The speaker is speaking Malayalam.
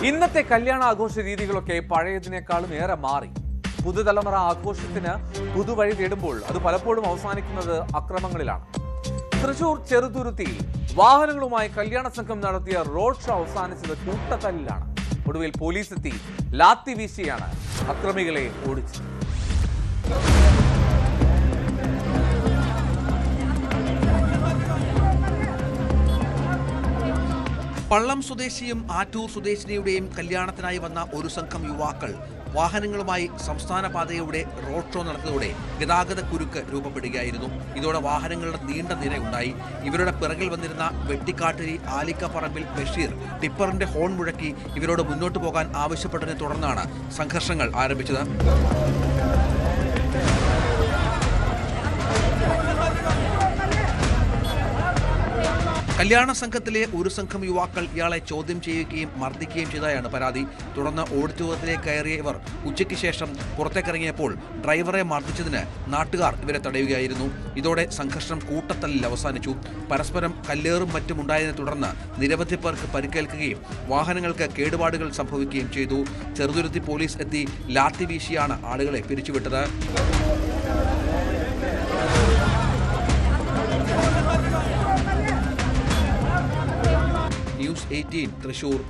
ഇന്നത്തെ കല്യാണ ആഘോഷ രീതികളൊക്കെ പഴയതിനേക്കാളും ഏറെ മാറി. പുതുതലമുറ ആഘോഷത്തിന് പുതുവഴി തേടുമ്പോൾ അത് പലപ്പോഴും അവസാനിക്കുന്നത് അക്രമങ്ങളിലാണ്. തൃശൂർ ചെറുതുരുത്തിയിൽ വാഹനങ്ങളുമായി കല്യാണ സംഘം നടത്തിയ റോഡ് ഷോ അവസാനിച്ചത് കൂട്ടത്തല്ലിലാണ്. ഒടുവിൽ പോലീസ് എത്തി ലാത്തി വീശിയാണ് അക്രമികളെ ഓടിച്ചത്. പള്ളം സ്വദേശിയും ആറ്റൂർ സ്വദേശിനിയുടെയും കല്യാണത്തിനായി വന്ന ഒരു സംഘം യുവാക്കൾ വാഹനങ്ങളുമായി സംസ്ഥാന പാതയുടെ റോഡ് ഷോ നടത്തിയതോടെ ഗതാഗത കുരുക്ക് രൂപപ്പെടുകയായിരുന്നു. ഇതോടെ വാഹനങ്ങളുടെ നീണ്ട നിരയുണ്ടായി. ഇവരുടെ പിറകിൽ വന്നിരുന്ന വെട്ടിക്കാട്ടിരി ആലിക്കപ്പറമ്പിൽ ബഷീർ ടിപ്പറിന്റെ ഹോൺ മുഴക്കി ഇവരോട് മുന്നോട്ട് പോകാൻ ആവശ്യപ്പെട്ടതിനെ തുടർന്നാണ് സംഘർഷങ്ങൾ ആരംഭിച്ചത്. കല്യാണ സംഘത്തിലെ ഒരു സംഘം യുവാക്കൾ ഇയാളെ ചോദ്യം ചെയ്യുകയും മർദ്ദിക്കുകയും ചെയ്തതായാണ് പരാതി. തുടർന്ന് ഓഡിറ്റോറിയത്തിലേക്ക് കയറിയ ഇവർ ഉച്ചയ്ക്ക് ശേഷം പുറത്തേക്കിറങ്ങിയപ്പോൾ ഡ്രൈവറെ മർദ്ദിച്ചതിന് നാട്ടുകാർ ഇവരെ തടയുകയായിരുന്നു. ഇതോടെ സംഘർഷം കൂട്ടത്തല്ലിൽ അവസാനിച്ചു. പരസ്പരം കല്ലേറും മറ്റും ഉണ്ടായതിനെ തുടർന്ന് നിരവധി പേർക്ക് പരിക്കേൽക്കുകയും വാഹനങ്ങൾക്ക് കേടുപാടുകൾ സംഭവിക്കുകയും ചെയ്തു. ചെറുതുരുത്തി പോലീസ് എത്തി ലാത്തി വീശിയാണ് ആളുകളെ പിരിച്ചുവിട്ടത്. ന്യൂസ് 18 തൃശൂർ.